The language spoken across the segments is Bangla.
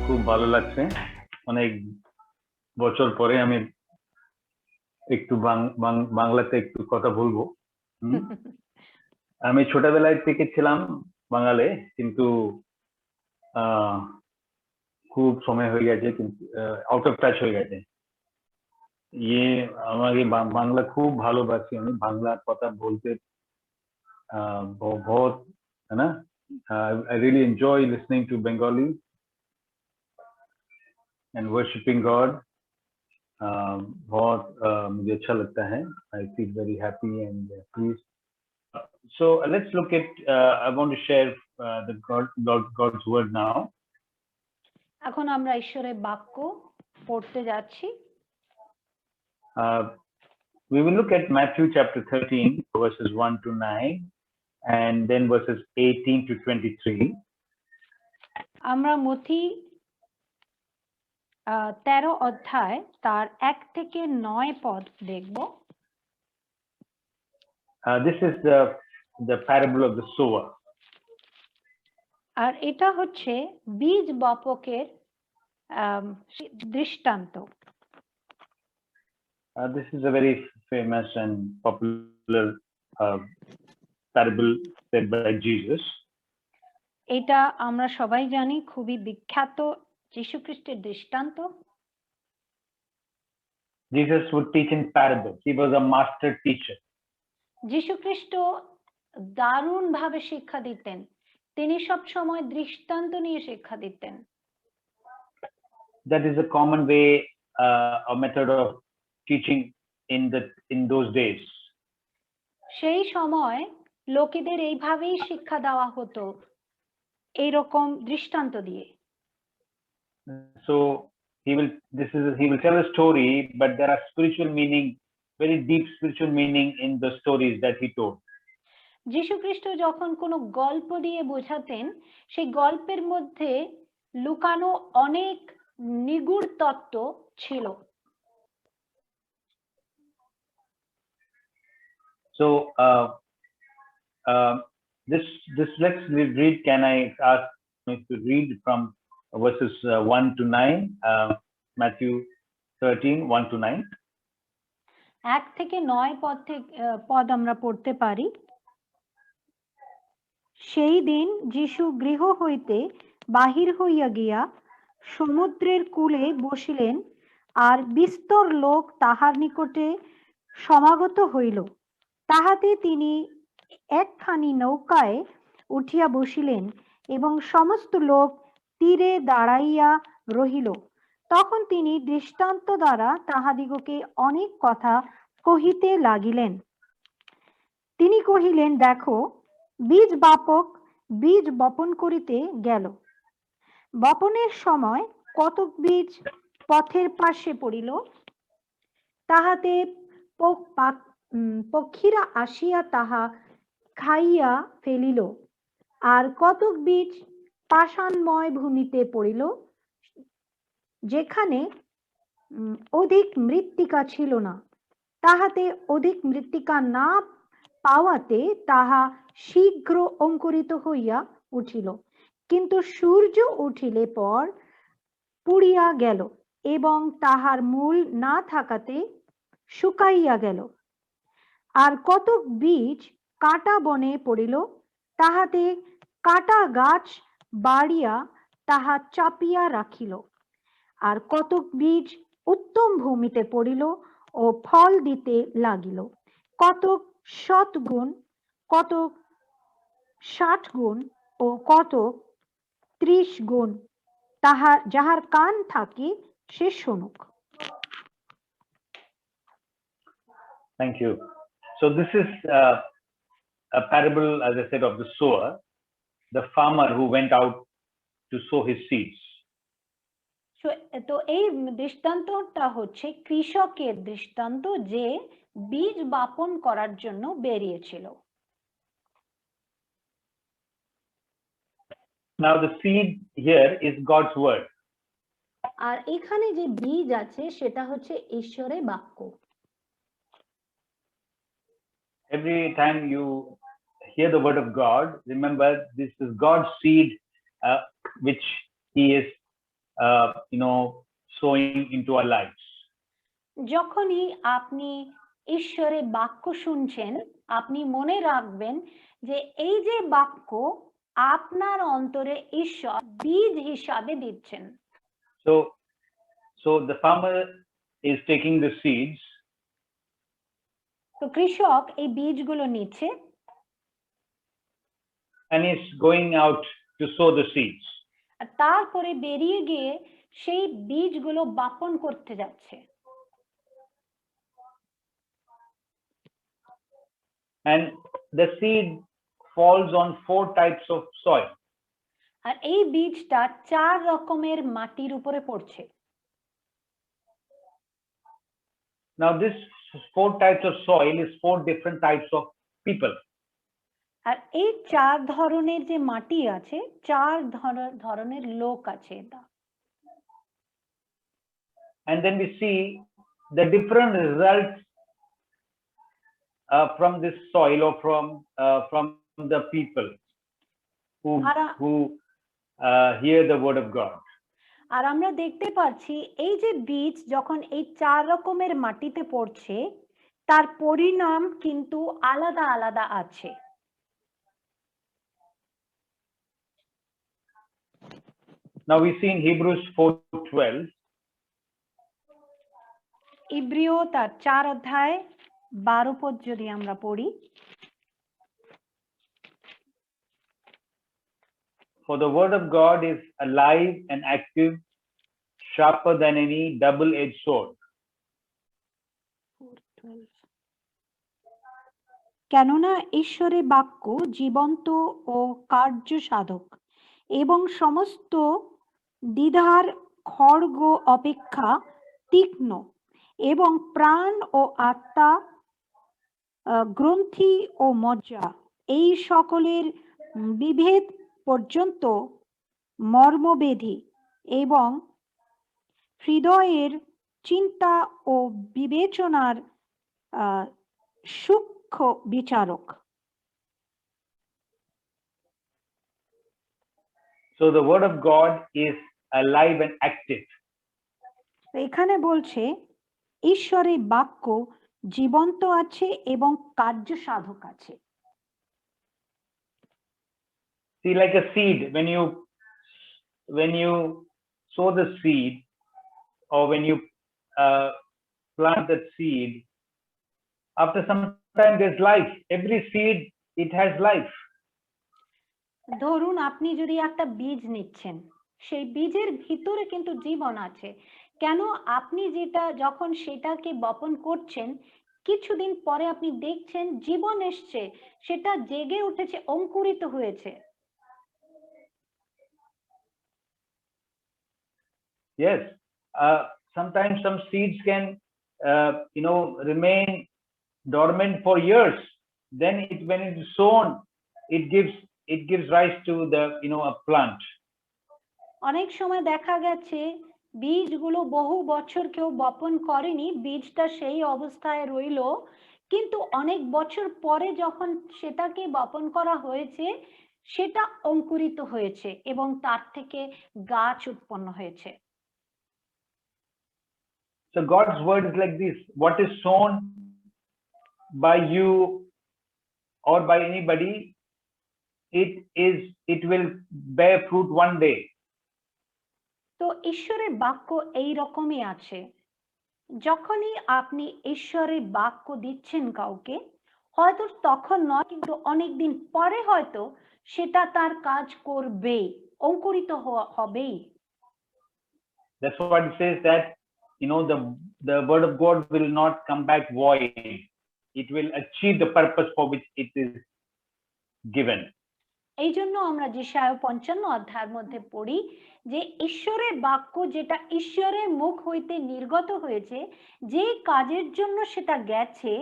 খুব ভালো লাগছে। অনেক বছর পরে আমি একটু বাংলাতে একটু কথা বলবো। আমি ছোটবেলায় থেকে ছিলাম বাঙালি, কিন্তু খুব সময় হয়ে গেছে, কিন্তু আউট অফ টাচ হয়ে গেছে। ইয়ে আমাকে বাংলা খুব ভালোবাসি, আমি বাংলা কথা বলতে बहुत, है ना। I really enjoy listening to Bengali and worshiping God. बहुत मुझे अच्छा लगता है। I feel very happy and pleased. So let's look at. I want to share the God's word now. এখন আমরা ঈশ্বরের বাক্য পড়তে যাচ্ছি। We will look at Matthew chapter 13, verses 1 to 9, and then verses 18 to 23. আমরা মথি 13 অধ্যায় তার 1 থেকে 9 পদ দেখব। This is the parable of the sower. আর এটা হচ্ছে বীজ বপকের দৃষ্টান্ত। This is a very famous and popular parable said by Jesus. এটা আমরা সবাই জানি, খুবই বিখ্যাত যীশু খ্রিস্টের দৃষ্টান্ত। Jesus would teach in parables. He was a master teacher. যীশু খ্রিস্ট দারুণ ভাবে শিক্ষা দিতেন, তিনি সব সময় দৃষ্টান্ত নিয়ে শিক্ষা দিতেন। That is a common way, a method of teaching in those days. সেই সময় লোকেদের এইভাবেই শিক্ষা দেওয়া হতো, এইরকম দৃষ্টান্ত দিয়ে। So he will tell a story, but there are spiritual meaning, very deep spiritual meaning in the stories that he told. যীশু খ্রিস্ট যখন কোনো গল্প দিয়ে বোঝাতেন, সেই গল্পের মধ্যে লুকানো অনেক নিগূঢ় তত্ত্ব ছিল। So this let's read. Can I ask me to read from verses 1 to 9, Matthew 13, 1 to 9. 1 থেকে 9 পদ আমরা পড়তে পারি। সেই দিন যীশু গৃহ হইতে বাহির হইয়া গিয়া সমুদ্রের কূলে বসিলেন, আর বিস্তর লোক তাহার নিকটে সমাগত হইল। তাহাতে তিনি একখানি নৌকায় উঠিয়া বসিলেন এবং সমস্ত লোক তীরে দাঁড়াইয়া রহিল। তখন তিনি দৃষ্টান্ত দ্বারা তাহাদিগকে অনেক কথা কহিতে লাগিলেন। তিনি কহিলেন, দেখো, বীজ বাপক বীজ বপন করিতে গেল। বপনের সময় কতক বীজ পথের পাশে পড়িল, তাহাতে পক্ষীরা আসিয়া তাহা খাইয়া ফেলিল। আর কতক বীজ পাষাণময় ভূমিতে পড়িল, যেখানে অধিক মৃত্তিকা ছিল না। তাহাতে অধিক মৃত্তিকা না পাওয়াতে তাহা শীঘ্র অঙ্কুরিত হইয়া উঠিল, কিন্তু সূর্য উঠিলে পর পুড়িয়া গেল এবং তাহার মূল না থাকাতে শুকাইয়া গেল। আর কতক বীজ কাটা বনে পড়িল, তাহাতে কাটা গাছ বাড়িয়া তাহা চাপিয়া রাখিল। আর কতক বীজ উত্তম ভূমিতে পড়িল ও ফল দিতে লাগিল, কতক 100 গুণ, কতক 60 গুণ ও কতক 30 গুণ। যাহার কান থাকে সে শুনুক। Thank you. So this is a parable, as I said, of the sower, the farmer who went out to sow his seeds. তো এই দৃষ্টান্তটা হচ্ছে কৃষকের দৃষ্টান্ত, যে বীজ বপন করার জন্য বেরিয়েছিল। Now the seed here is God's word. আর এখানে যে বীজ আছে সেটা হচ্ছে ঈশ্বরের বাক্য। Every time you hear the word of God, remember this is God's seed, which He is sowing into our lives. যখনই আপনি ঈশ্বরের বাক্য শুনছেন, আপনি মনে রাখবেন যে এই যে বাক্য আপনার অন্তরে ঈশ্বর বীজ হিসাবে দিচ্ছেন। So the farmer is taking the seeds. তো কৃষক এই বীজগুলো নিচ্ছে And is going out to sow the seeds. আর তারপরে বেরিয়ে গিয়ে সেই বীজগুলো বপন করতে যাচ্ছে। And the seed falls on 4 types of soil. আর এই বীজটা 4 রকমের মাটির উপরে পড়ছে। Now this 4 types of soil is 4 different types of people. আর এই 4 ধরনের যে মাটি আছে, 4 ধরনের লোক আছে এটা। And then we see the different results from this soil or from the people who hear the word of God. আর আমরা দেখতে পাচ্ছি এই যে বীজ যখন এই 4 রকমের মাটিতে পড়ছে তার পরিণাম কিন্তু আলাদা আলাদা আছে। Now we see in Hebrews 4:12. ইব্রিয় তার 4 অধ্যায় 12 পদ যদি আমরা পড়ি, For the word of God is alive and active, sharper than any double-edged sword. কেননা ঈশ্বরের বাক্য জীবন্ত ও কার্য সাধক এবং সমস্ত দ্বিধার খড়গ অপেক্ষা তীক্ষ্ণ এবং প্রাণ ও আত্মা গ্রন্থি ও মজ্জা এই সকলের বিভেদ পর্যন্ত মর্মবেধী এবং হৃদয়ের চিন্তা ও বিবেচনার সূক্ষ্ম বিচারক। So the word of God is alive and active. এখানে বলছে ঈশ্বরের বাক্য জীবন্ত আছে এবং কার্য সাধক আছে। See, like a seed, when you sow the seed or when you plant that seed, after some time there's life. Every seed, it has life. ধরুন আপনি যদি একটা বীজ নিচ্ছেন, সেই বীজের ভিতরে কিন্তু জীবন আছে। কেন? আপনি যখন সেটাকে বপন করছেন, কিছুদিন পরে আপনি দেখছেন জীবন এসছে, সেটা জেগে উঠেছে, অঙ্কুরিত হয়েছে। Yes, sometimes some seeds can remain dormant for years. Then when it is sown, it gives rise to a plant. অনেক সময় দেখা গেছে বীজগুলো বহু বছর কেউ বপন করেনি, বীজটা সেই অবস্থায় রইলো, কিন্তু অনেক বছর পরে যখন সেটাকে বপন করা হয়েছে সেটা অঙ্কুরিত হয়েছে এবং তার থেকে গাছ উৎপন্ন হয়েছে। So God's word is like this: what is sown by you or by anybody, it will bear fruit one day. তো ঈশ্বরের বাক্য এই রকমই আছে। যখনই আপনি ঈশ্বরের বাক্য দিচ্ছেন কাউকে, হয়তো তখন নয় কিন্তু অনেকদিন পরে হয়তো সেটা তার কাজ করবে, অঙ্কুরিত হবেই। That's what it says, that the word of God will not come back void. It will achieve the purpose for which it is given. এই জন্য আমরা যেশায়া 55 অধ্যায়ের মধ্যে পড়ি যে ঈশ্বরের বাক্য যেটা ঈশ্বরের মুখ হইতে নির্গত হয়েছে, যে কাজের জন্য সেটা গেছে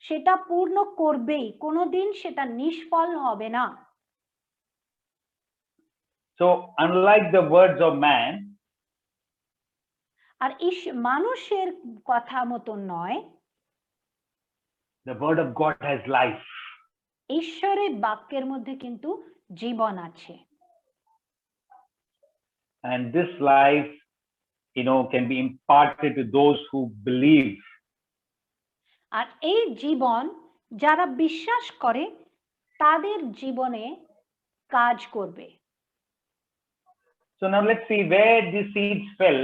সেটা পূর্ণ করবেই, কোনোদিন সেটা নিষ্ফল হবে না। So unlike the words of man, আর মানুষের কথা মতো নয়, the word of God has life. ঈশ্বরের বাক্যের মধ্যে কিন্তু জীবন আছে। And this life can be imparted to those who believe. আর এই জীবন যারা বিশ্বাস করে তাদের জীবনে কাজ করবে। So now let's see where these seeds fell.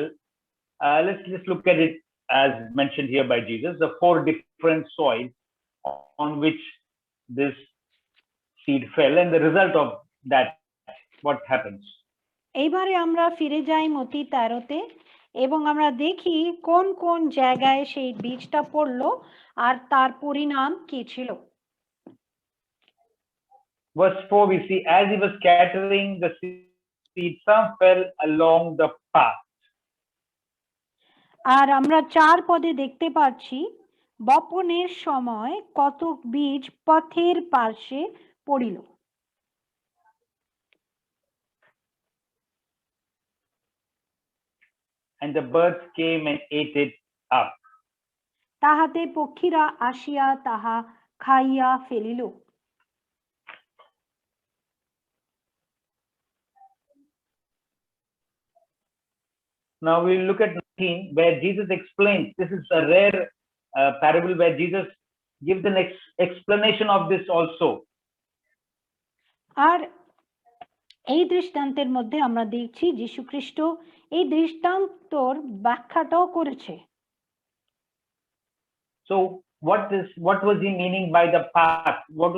Let's look at it as mentioned here by Jesus, the 4 different soils on which this seed fell, and the result of that, what happens. এইবারে আমরা ফিরে যাই মতি 13-তে এবং আমরা দেখি কোন কোন জায়গায় সেই বীজটা পড়লো আর তার পরিণাম কি ছিল। Verse 4, we see, as he was scattering the seed, some fell along the path. আর আমরা 4 পদে দেখতে পাচ্ছি বপনের সময় কতক বীজ পথের পার্শ্বে পড়িল। And the birds came and ate it up. তাহাতে পক্ষীরা আসিয়া তাহা খাইয়া ফেলিল। Now we'll look at 19, where Jesus explains. This is a rare parable where Jesus gives an explanation of this also. আর এই দৃষ্টান্তের মধ্যে আমরা দেখছি যীশু খ্রিস্ট এই দৃষ্টান্তর ব্যাখ্যাটাও করেছে। So what was he meaning by the path? What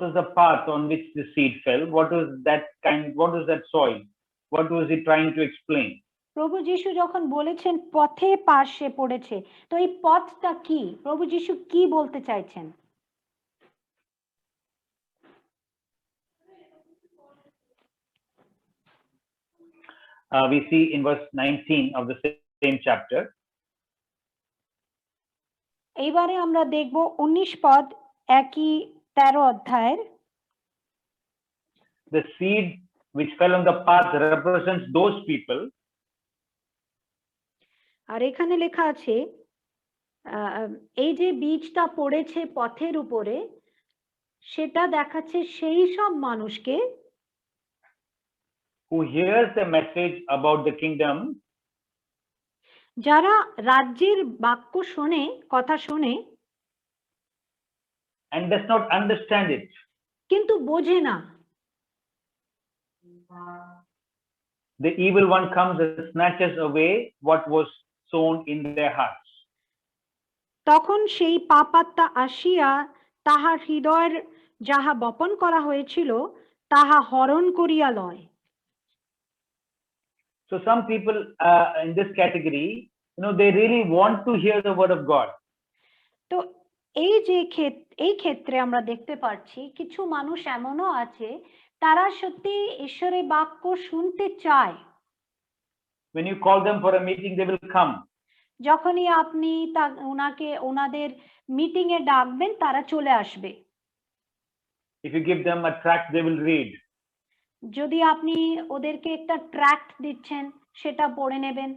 was the path on which the seed fell? What was that soil? What was he trying to explain? প্রভু যীশু যখন বলেছেন পথে পার্শ্বে পড়েছে, তো এই পথটা কি? প্রভু যীশু কি বলতে চাইছেন? We see in verse 19 of the same chapter. এইবারে আমরা দেখব 19 পদ একই 13 অধ্যায়ের। The seed which fell on the path represents those people. আর এখানে লেখা আছে এই যে বীজটা পড়েছে পথের উপরে, সেটা দেখাচ্ছে সেই সব মানুষকে who hears the message about the kingdom, যারা রাজ্যের বাক্য শোনে, কথা শোনে, and does not understand it. কিন্তু বোঝে না। The evil one comes and snatches away what was sown in their hearts. তখন সেই পাপাত্মা আসিয়া তাহার হৃদয়ের যাহা বপন করা হয়েছিল তাহা হরণ করিয়া লয়। So some people in this category, they really want to hear the word of God. তো এই যে এই ক্ষেত্রে আমরা দেখতে পাচ্ছি কিছু মানুষ এমনও আছে তারা সত্যি ঈশ্বরের বাক্য শুনতে চায়। When you call them for a meeting, they will come. যখনই আপনি ওনাদের মিটিং এ ডাকবেন তারা চলে আসবে। If you give them a tract, they will read. যদি আপনি ওদেরকে একটা ট্র্যাক্ট দিচ্ছেন সেটা পড়ে নেবেন।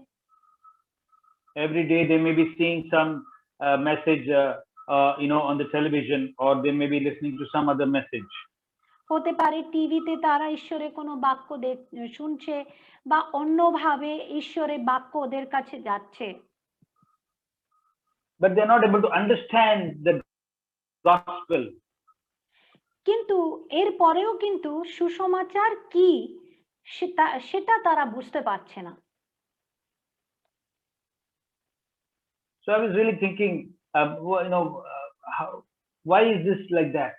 Every day they may be seeing some message on the television, or they may be listening to some other message. হতে পারে টিভিতে তারা ঈশ্বরের কোনো বাক্য শুনছে বা অন্যভাবে ঈশ্বরের বাক্য ওদের কাছে যাচ্ছে। But they're not able to understand the gospel. কিন্তু এর পরেও কিন্তু সুসমাচার কি সেটা তারা বুঝতে পারছে না। So I was really thinking, why is this like that?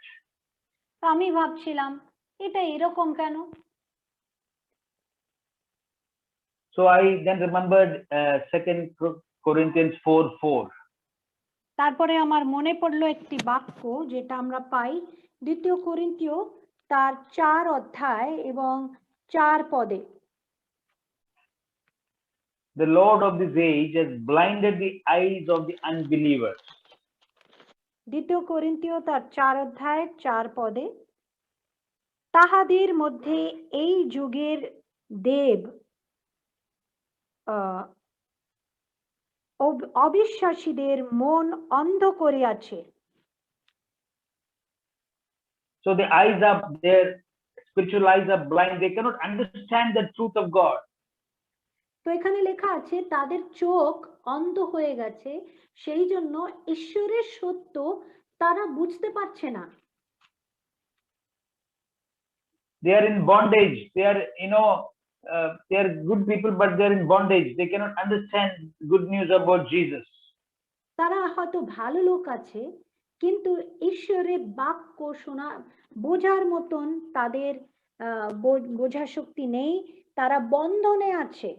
আমি ভাবছিলাম এটা এরকম কেন? So I then remembered 2 Corinthians 4:4. তারপরে আমার মনে পড়লো একটি বাক্য যেটা আমরা পাই 2 করিন্থীয় তার 4 অধ্যায় এবং 4 পদে। The Lord of this age has blinded the eyes of the unbelievers. 2 করিন্থীয় তার 4 অধ্যায় 4 পদে, তাহাদের মধ্যে এই যুগের দেব অবিশ্বাসীদের মন অন্ধ করিয়াছে। So the eyes are, their spiritual eyes are blind. They cannot understand the truth of God. তো এখানে লেখা আছে তাদের চোখ অন্ধ হয়ে গেছে, সেই জন্য ঈশ্বরের সত্য তারা বুঝতে পারছে না। They are in bondage. They are, they are good people, but they are in bondage. They cannot understand good news about Jesus. তারা হয়তো ভালো লোক আছে, কিন্তু ঈশ্বরের বাক্য শোনা বোঝার মতন তাদের বোঝার শক্তি নেই, তারা বন্ধনে আছে।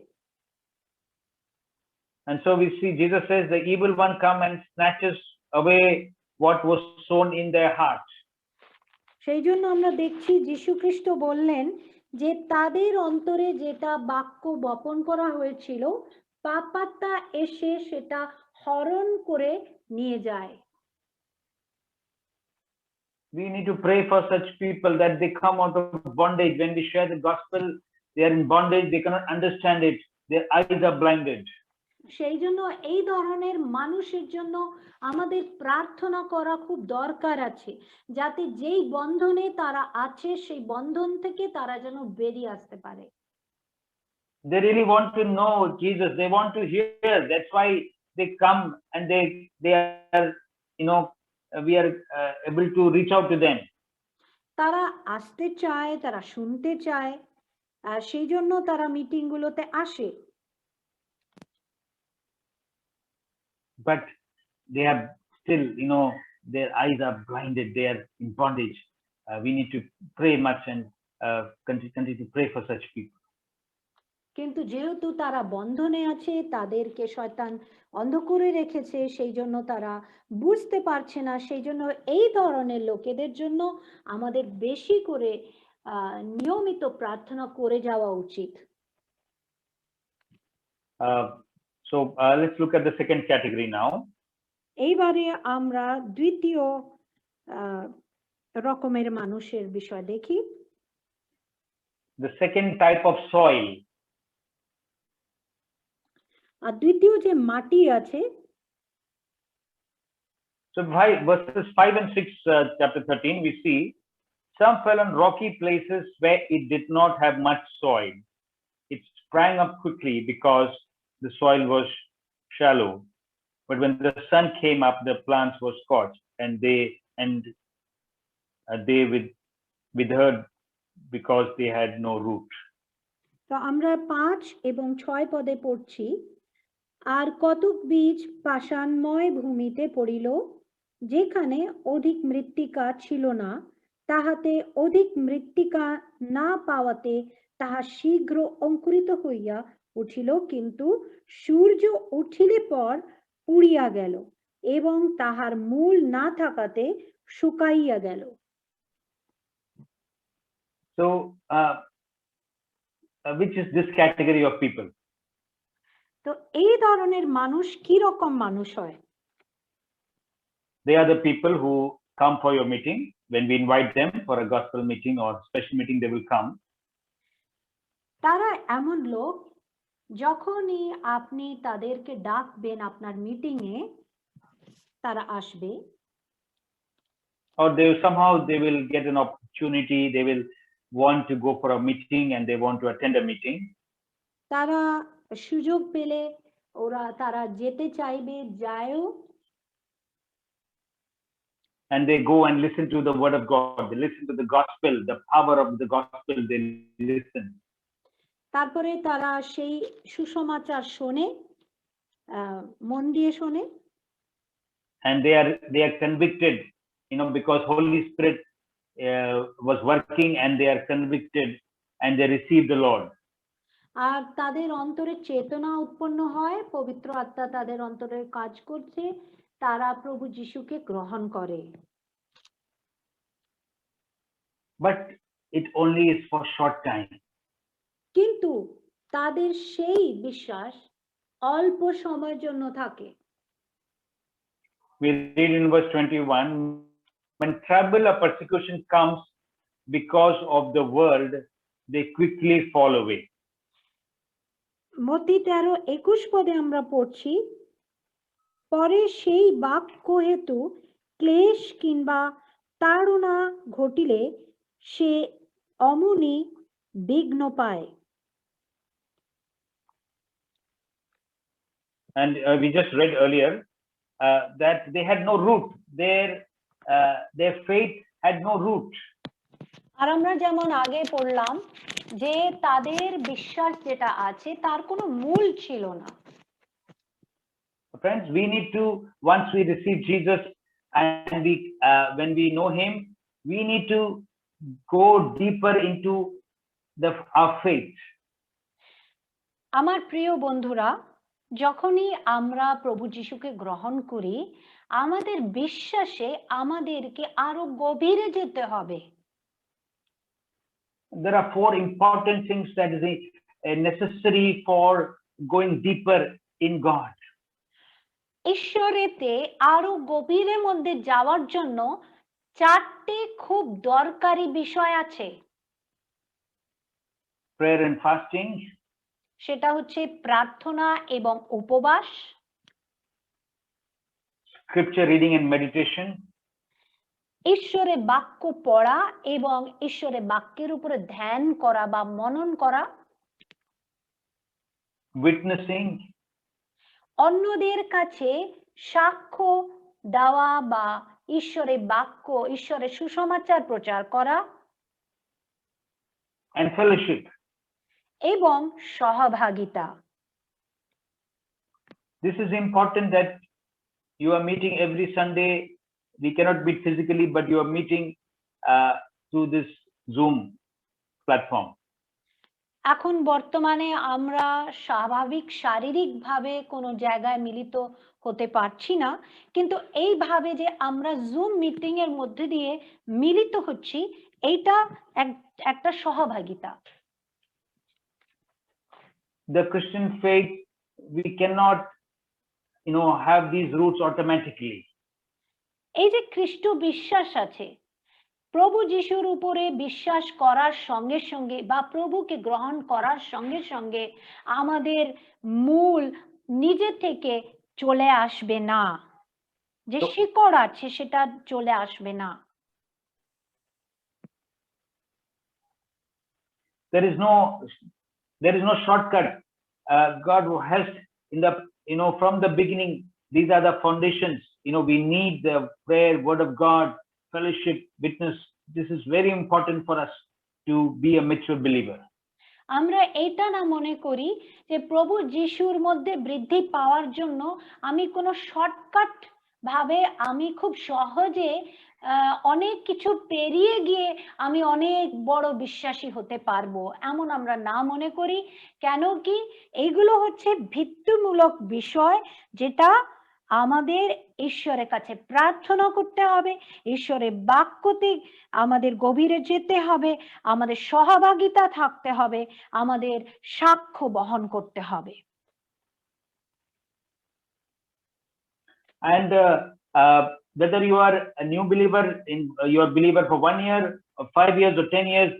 And so we see Jesus says the evil one come and snatches away what was sown in their heart. সেই জন্য আমরা দেখছি যীশু খ্রিস্ট বললেন যে তাদের অন্তরে যেটা বাক্য বপন করা হয়েছিল, পাপাত্মা এসে সেটা হরণ করে নিয়ে যায়। We need to pray for such people that they come out of bondage. When we share the gospel, they are in bondage. They cannot understand it. Their eyes are blinded. সেই জন্য এই ধরনের মানুষের জন্য আমাদের প্রার্থনা করা খুব দরকার আছে, যাতে যেই বন্ধনে তারা আছে সেই বন্ধন থেকে তারা যেন বেরিয়ে আসতে পারে। They really want to know Jesus. They want to hear. That's why they come and they are, we are able to reach out to them. তারা আসতে চায়, তারা শুনতে চায়, সেই জন্য তারা মিটিং গুলোতে আসে। But they have still, their eyes are blinded. They are in bondage. We need to pray much and continue to pray for such people. কিন্তু যেহেতু তারা বন্ধনে আছে, তাদেরকে শয়তান অন্ধ করে রেখেছে, সেই জন্য তারা বুঝতে পারছে না। সেই জন্য এই ধরনের লোকেদের জন্য আমাদের বেশি করে নিয়মিত প্রার্থনা করে যাওয়া উচিত। So let's look at the second category now. এইবারে আমরা দ্বিতীয় রকমের মানুষের বিষয় দেখি। The second type of soil. আর দ্বিতীয় যে মাটি আছে, so verses 5 and 6 chapter 13 we see some fell on rocky places where it did not have much soil. It sprang up quickly because the soil was shallow, but when the sun came up the plants were scorched and they withered because they had no root. তো আমরা 5 এবং 6 পদে পড়ছি, আর কতক বীজ পাষাণময় ভূমিতে পড়িল, যেখানে অধিক মৃত্তিকা ছিল না, তাহাতে অধিক মৃত্তিকা না পাওয়াতে তাহা শীঘ্র অঙ্কুরিত হইয়া উঠিল, কিন্তু সূর্য উঠিলে পর পুড়িয়া গেল এবং তাহার মূল না থাকাতে শুকাইয়া গেল। So which is this category of people? তো এই ধরনের মানুষ কি রকম মানুষ হয়? They are the people who come for your meeting. When we invite them for a gospel meeting or special meeting, they will come. তারা এমন লোক, যখনই আপনি তাদেরকে ডাকবেন আপনার মিটিং এ, তারা আসবে। Or they will get an opportunity. They will want to go for a meeting and they want to attend a meeting. তারা সুযোগ পেলে তারা যেতে চাইবে, যায়ও। And they go and listen to the word of God. They listen to the gospel, the power of the gospel. They listen. তারপরে তারা সেই সুসমাচার শোনে, মন দিয়ে শোনে। And they are convicted, because Holy Spirit was working and they are convicted and they receive the Lord. আর তাদের অন্তরে চেতনা উৎপন্ন হয়, পবিত্র আত্মা তাদের অন্তরে কাজ করছে, তারা প্রভু যিশুকে গ্রহণ করে। But it only is for short time. কিন্তু তাদের সেই বিশ্বাস অল্প সময়ের জন্য থাকে। We read in verse 21, when trouble or persecution comes because of the world, they quickly fall away. মত্তি 13:21 পদে আমরা পড়ছি, পরে সেই বাক্য হেতু ক্লেশ কিংবা তাড়না ঘটিলে সে অমনি বিঘ্ন পায়। And we just read earlier that they had no root. Their faith had no root. আর আমরা যেমন আগে পড়লাম যে তাদের বিশ্বাস যেটা আছে তার কোনো মূল ছিল না। Friends, we need to, once we receive Jesus and when we know him, we need to go deeper into our faith. আমার প্রিয় বন্ধুরা, যখনই আমরা প্রভু যিশুকে গ্রহণ করি, আমাদের বিশ্বাসে আমাদেরকে আরো গভীরে যেতে হবে। There are 4 important things that is necessary for going deeper in God. ঈশ্বরেতে আরো গভীরের মধ্যে যাওয়ার জন্য 4টি খুব দরকারি বিষয় আছে। Prayer and fasting. সেটা হচ্ছে প্রার্থনা এবং উপবাস, Scripture reading and meditation, ঈশ্বরের বাক্য পড়া এবং ঈশ্বরের বাক্যের উপরে ধ্যান করা বা মনন করা, witnessing, অন্যদের কাছে সাক্ষ্য দেওয়া বা ঈশ্বরের বাক্য, ঈশ্বরের সুসমাচার প্রচার করা, and fellowship. এবং সহভাগিতা। This is important that you are meeting every Sunday. We cannot meet physically, but you are meeting through this Zoom platform. এখন বর্তমানে আমরা স্বাভাবিক শারীরিকভাবে কোনো জায়গায় মিলিত হতে পারছি না, কিন্তু এইভাবে যে আমরা জুম মিটিং এর মধ্যে দিয়ে মিলিত হচ্ছি, এইটা একটা সহভাগিতা। The Christian faith, we cannot, have these roots automatically. এই যে খ্রিস্ট বিশ্বাস আছে, প্রভু যিশুর উপরে বিশ্বাস করার সঙ্গে সঙ্গে বা প্রভুকে গ্রহণ করার সঙ্গে সঙ্গে আমাদের মূল নিজে থেকে চলে আসবে না, যে শিকড় আছে সেটা চলে আসবে না। There is no shortcut. God has from the beginning, these are the foundations. We need the prayer, word of God, fellowship, witness. This is very important for us to be a mature believer. আমরা এটা না মনে করি যে প্রভু যিশুর মধ্যে বৃদ্ধি পাওয়ার জন্য আমি কোনো শর্টকাট ভাবে আমি খুব সহজে অনেক কিছু পেরিয়ে গিয়ে আমি অনেক বড় বিশ্বাসী হতে পারবো, এমন আমরা না মনে করি। কেন কি? এইগুলো হচ্ছে ভিত্তিমূলক বিষয়, যেটা আমাদের ঈশ্বরের কাছে প্রার্থনা করতে হবে, ঈশ্বরের বাক্যতে আমাদের গভীরে যেতে হবে, আমাদের সহভাগিতা থাকতে হবে, আমাদের সাক্ষ্য বহন করতে হবে। And whether you are a new believer, you are a believer for 1 year, or 5 years, or 10 years,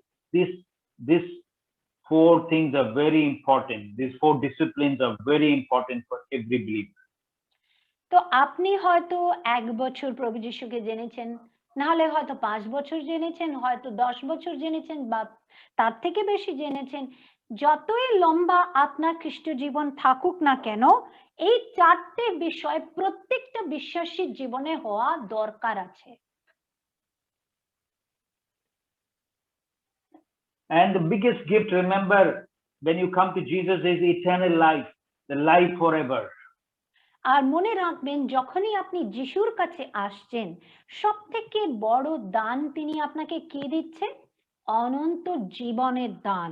these 4 things are very important. These 4 disciplines are very important for every believer. তো আপনি হয়তো 1 বছর প্রভু যিশুকে জেনেছেন, নাহলে হয়তো 5 বছর জেনেছেন, হয়তো 10 বছর জেনেছেন, বা তার থেকে বেশি জেনেছেন। যতই লম্বা আপনার খ্রিস্ট জীবন থাকুক না কেন, এই 4টে বিষয় প্রত্যেকটা বিশ্বাসীর জীবনে হওয়া দরকার আছে। And the biggest gift, remember, when you come to Jesus, is eternal life, the life forever. আর মনে রাখবেন, যখনই আপনি যিশুর কাছে আসছেন, সবথেকে বড় দান তিনি আপনাকে কি দিচ্ছেন? অনন্ত জীবনের দান।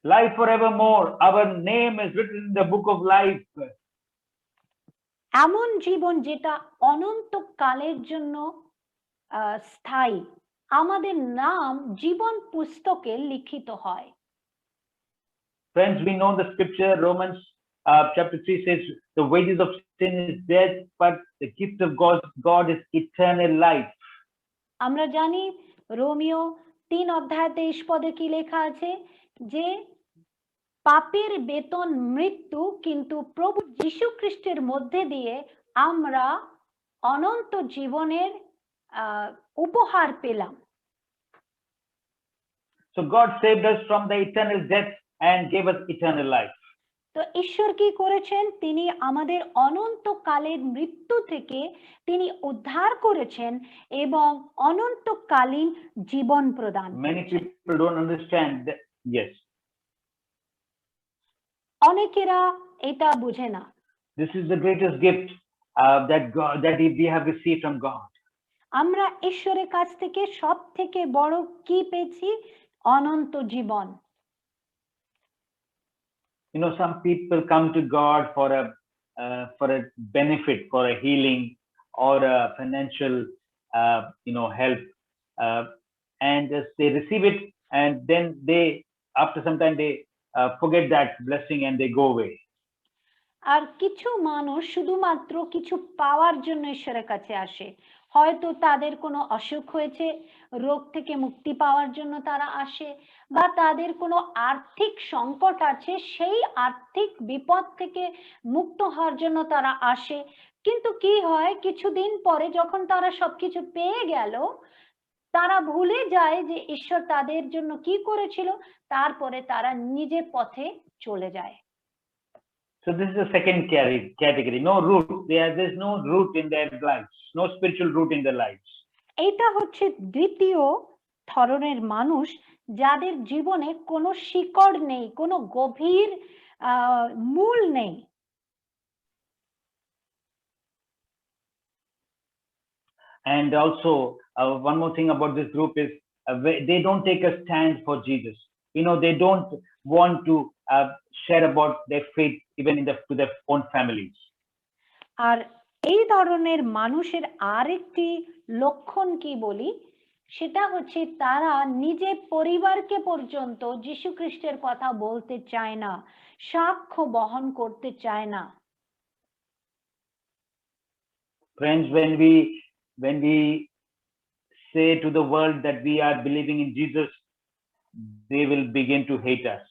Life forevermore. Our name is written in the book of life. এমন জীবন যেটা অনন্ত কালের জন্য স্থায়ী, আমাদের নাম জীবন পুস্তকে লিখিত হয়। Friends, we know the scripture, Romans chapter 3 says, the wages of sin is death, but the gift of God is eternal life. আমরা জানি রোমিও 3 অধ্যায় 23 পদে কি লেখা আছে, যে পাপের বেতন মৃত্যু, কিন্তু প্রভু যীশু খ্রিস্টের মধ্যে দিয়ে আমরা অনন্ত জীবনের উপহার পেলাম। So God saved us from the eternal death and gave us eternal life. তো ঈশ্বর কি করেছেন? তিনি আমাদের অনন্তকালের মৃত্যু থেকে তিনি উদ্ধার করেছেন এবং অনন্তকালীন জীবন প্রদান Many করেছেন। people don't understand that. Yes, অনেকেরা এটা বুঝে না। this is the greatest gift that we have received from God. আমরা ঈশ্বরের কাছ থেকে সব থেকে বড় কি পেয়েছি? অনন্ত জীবন। You know, some people come to God for a benefit, for a healing or a financial help, and as they receive it, and then they after some time they forget that blessing and they go away. আর কিছু মানুষ শুধুমাত্র কিছু পাওয়ার জন্য ঈশ্বরের কাছে আসে। হয়তো তাদের কোনো অসুখ হয়েছে, রোগ থেকে মুক্তি পাওয়ার জন্য তারা আসে, বা তাদের কোনো আর্থিক সংকট আছে, সেই আর্থিক বিপদ থেকে মুক্ত হওয়ার জন্য তারা আসে। কিন্তু কি হয়, কিছুদিন পরে যখন তারা সবকিছু পেয়ে গেল, তারা ভুলে যায় যে ঈশ্বর তাদের জন্য কি করেছিল, তারপরে তারা নিজের পথে চলে যায়। So this is the second category. No root. There's no root in their lives. No spiritual root in their lives. এটা হচ্ছে দ্বিতীয় ধরনের মানুষ, যাদের জীবনে কোনো শিকড় নেই, কোনো গভীর মূল নেই। And also, one more thing about this group is they don't take a stand for Jesus. You know, they don't want to share about their faith even to their own families. আর এই ধরনের মানুষের আরেকটি লক্ষণ কি বলি, সেটা হচ্ছে তারা নিজের পরিবারকে পর্যন্ত যীশু খ্রিস্টের কথা বলতে চায় না, সাক্ষ্য বহন করতে চায় না। Friends, when we say to the world that we are believing in Jesus, they will begin to hate us.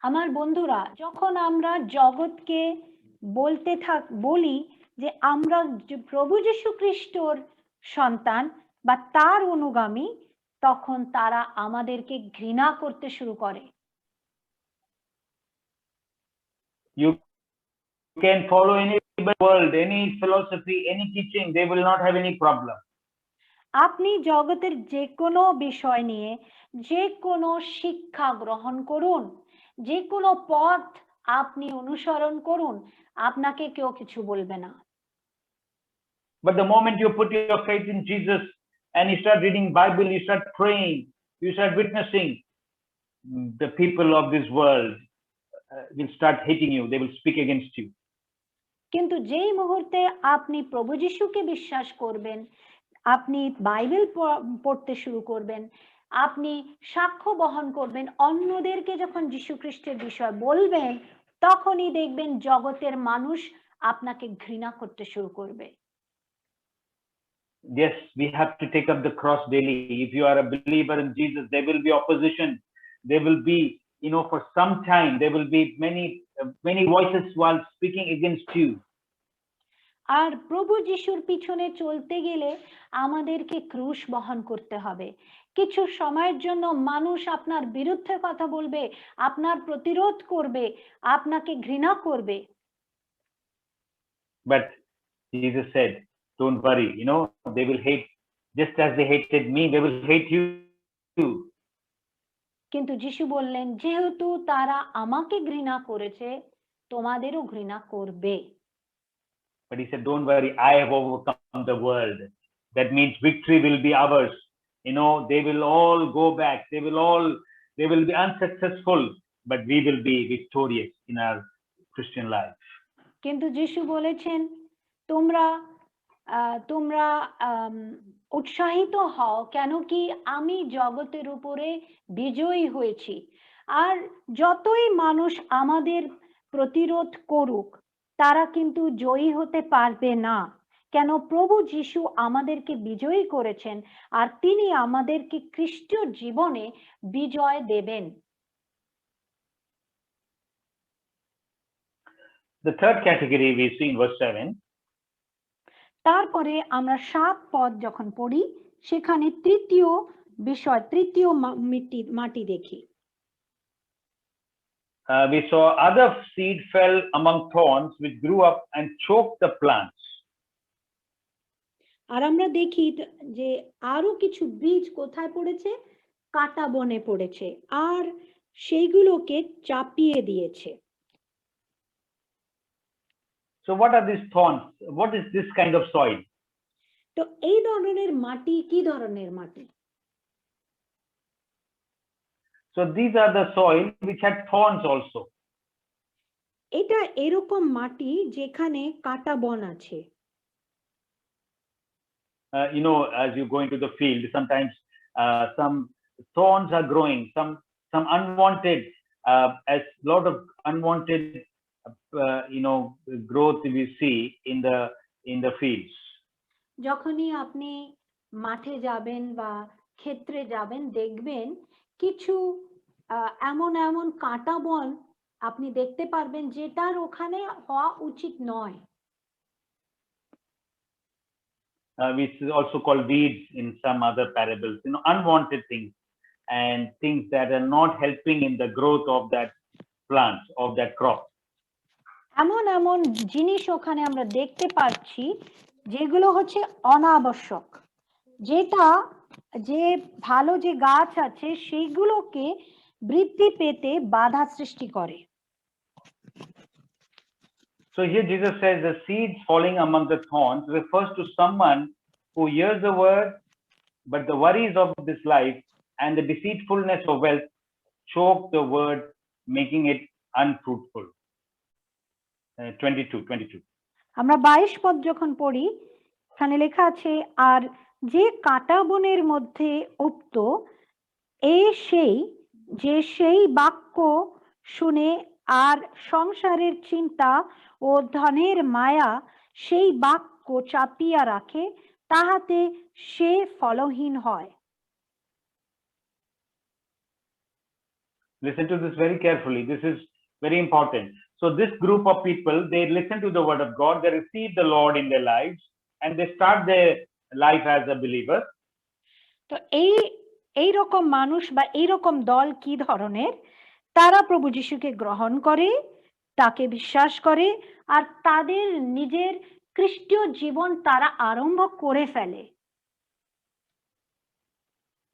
আমার বন্ধুরা, যখন আমরা জগৎকে বলি যে আমরা প্রভু যীশু খ্রিস্টর সন্তান বা তার অনুগামী, তখন তারা আমাদেরকে ঘৃণা করতে শুরু করে। You can follow any world, any philosophy, any teaching, they will not have any problem. আপনি জগতের যে কোনো বিষয় নিয়ে যে কোনো শিক্ষা গ্রহণ করুন, যে কোনো পথ আপনি অনুসরণ করুন, আপনাকে কেউ কিছু বলবে না। But the moment you put your faith in Jesus and you start reading Bible, you start praying, you start witnessing, the people of this world will start hating you. They will speak against you. কিন্তু যেই মুহূর্তে আপনি প্রভু যিশুকে বিশ্বাস করবেন, আপনি বাইবেল পড়তে শুরু করবেন, আপনি সাক্ষ্য বহন করবেন, অন্যদেরকে যখন যীশু খ্রিস্টের বিষয় বলবেন, তখনই দেখবেন জগতের মানুষ আপনাকে ঘৃণা করতে শুরু করবে। Yes, we have to take up the cross daily. If you are a believer in Jesus, there will be opposition. There will be, for some time, there will be many voices while speaking against you. আর প্রভু যিশুর পিছনে চলতে গেলে আমাদেরকে ক্রুশ বহন করতে হবে। কিছু সময়ের জন্য মানুষ আপনার বিরুদ্ধে কথা বলবে, আপনার প্রতিরোধ করবে, আপনাকে ঘৃণা করবে। But Jesus said, don't worry, they will hate, just as they hated me, they will hate you too. কিন্তু যিশু বললেন, যেহেতু তারা আমাকে ঘৃণা করেছে, তোমাদেরও ঘৃণা করবে। But he said, don't worry, I have overcome the world. That means victory will be ours. They will all go back. They will be unsuccessful, but we will be victorious in our Christian life. কিন্তু যিশু বলেছেন, তোমরা উৎসাহিত হও, কেন কি আমি জগতের উপরে বিজয়ী হয়েছি। আর যতই মানুষ আমাদের প্রতিরোধ করুক, তারা কিন্তু জয়ী হতে পারবে না। কেন? প্রভু যিশু আমাদেরকে বিজয়ী করেছেন, আর তিনি আমাদেরকে খ্রিস্টীয় জীবনে বিজয় দেবেন। The third category we see in verse 7. তারপরে আমরা 7 পদ যখন পড়ি, সেখানে তৃতীয় বিষয়, তৃতীয় মাটি দেখি। we saw other seed fell among thorns which grew up and choked the plants. আর আমরা দেখি যে আরো কিছু বীজ কোথায় পড়েছে, কাটা বনে পড়েছে আর সেইগুলোকে চাপিয়ে দিয়েছে। So what are these thorns? What is this kind of soil? তো এই ধরনের মাটি কি ধরনের মাটি? So these are the soil which had thorns also. এটা এরকম মাটি যেখানে কাটা বন আছে। You know, as you go into the field, sometimes some thorns are growing, some unwanted, as lot of unwanted, you know, growth we see in the fields. যখনই আপনি মাঠে যাবেন বা ক্ষেত্রে যাবেন দেখবেন কিছু এমন এমন কাঁটা বন আপনি দেখতে পারবেন যেটার ওখানে হওয়া উচিত নয়। Which is also called weeds in some other parables, you know, unwanted things and things that are not helping in the growth of that plant, of that crop. এমন এমন জিনিস ওখানে আমরা দেখতে পাচ্ছি যেগুলো হচ্ছে অনাবশ্যক, যেটা যে ভালো যে গাছ আছে সেইগুলোকে বৃদ্ধি পেতে বাধা সৃষ্টি করে। So here Jesus says the seeds falling among the thorns refers to someone who hears the word, but the worries of this life and the deceitfulness of wealth choke the word, making it unfruitful. 22. আমরা 22 পদ যখন পড়ি এখানে লেখা আছে, আর যে কাঁটা বনের মধ্যে উক্ত সেই বাক্য শুনে আর সংসারের চিন্তা ও ধনের মায়া সেই বাক্য চাপিয়া রাখে, তাহাতে সে ফলহীন হয়। Listen to this very carefully. This is very important. So this group of people, they listen to the word of God, they receive the Lord in their lives, and they start their life as a believer. তো এই রকম মানুষ বা এই রকম দল কি ধরনের? তারা প্রভু যিশুকে গ্রহণ করে, তাকে বিশ্বাস করে আর তাদের নিজের খ্রিস্টীয় জীবন তারা আরম্ভ করে ফেলে।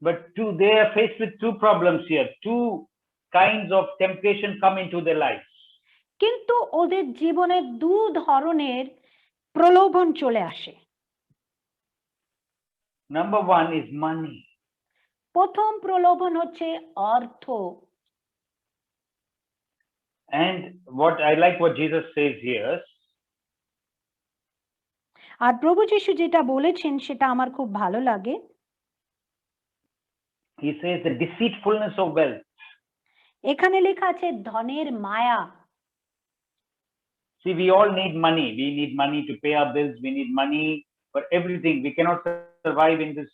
But they are faced with two problems here. Two kinds of temptation come into their lives. কিন্তু ওদের জীবনে দু ধরনের প্রলোভন চলে আসে। Number one is money. প্রথম প্রলোভন হচ্ছে অর্থ। And what I like what Jesus says here. আর প্রভু যিশু যেটা বলেছেন সেটা আমার খুব ভালো লাগে। He says the deceitfulness of wealth. এখানে লেখা আছে ধনের মায়া। See, we all need money. We need money to pay our bills. We need money for everything. We cannot survive in this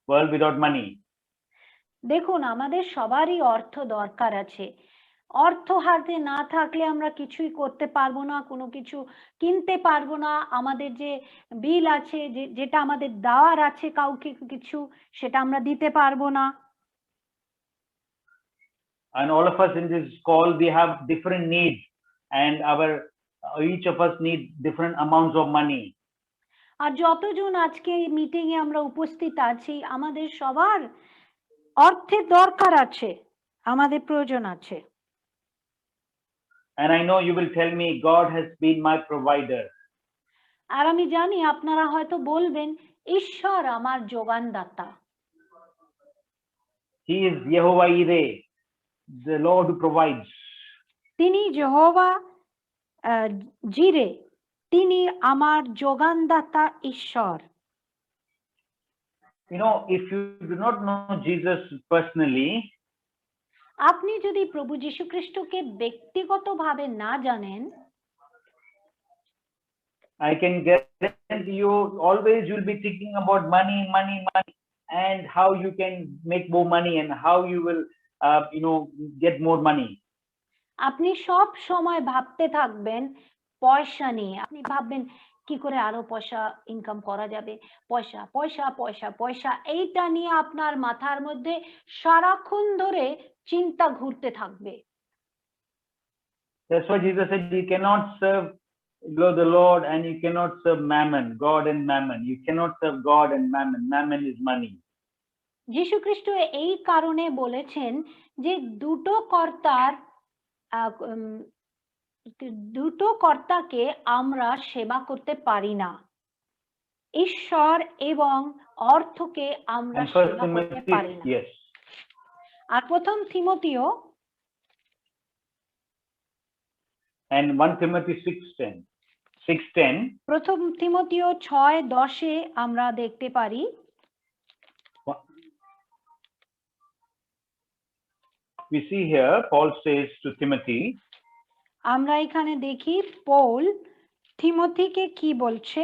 world without money. দেখুন, আমাদের সবারই অর্থ দরকার আছে। অর্থ হাতে না থাকলে আমরা কিছুই করতে পারবো না, কোনো কিছু কিনতে পারবো না। আমাদের যে বিল আছে, যেটা আমাদের দেওয়ার আছে কাউকে কিছু, সেটা আমরা দিতে পারবো না। And all of us in this call, we have different needs, and each of us need different amounts of money. আর যতজন আজকে এই মিটিং এ আমরা উপস্থিত আছি, আমাদের সবার অর্থের দরকার আছে, আমাদের প্রয়োজন আছে। And I know you will tell me God has been my provider. আর আমি জানি আপনারা হয়তো বলবেন ঈশ্বর আমার যোগানদাতা। He is Jehovah Jireh, the Lord who provides. তিনি যেহোভা জিরে, তিনি আমার যোগানদাতা ঈশ্বর। You know, if you do not know Jesus personally, আপনি যদি প্রভু যীশু খ্রিস্টকে ব্যক্তিগতভাবে না জানেন, I can guarantee you always you'll be thinking about money and how you can make more money and how you will get more money. আপনি সব সময় ভাবতে থাকবেন পয়সা নিয়ে। আপনি ভাববেন কি করে আরো পয়সা ইনকাম করা যাবে, পয়সা পয়সা পয়সা পয়সা, এইটা নিয়ে আপনার মাথার মধ্যে সারাক্ষণ ধরে চিন্তা ঘুরতে থাকবে। That's why Jesus said you cannot serve the Lord and you cannot serve mammon, God and mammon. You cannot serve God and mammon. Mammon is money. যীশু খ্রিস্ট এই কারণে বলেছেন যে দুটো কর্তাকে আমরা সেবা করতে পারি না, ঈশ্বর এবং অর্থকে আমরা And First সেবা করতে Timothy, পারি না। yes. আর প্রথম থিমোথীয় And 1 Timothy 6:10. প্রথম থিমোথীয় 6:10 আমরা দেখতে পারি, We see here Paul says to Timothy, আমরা এখানে দেখি পৌল থিমোথীকে কি বলছে,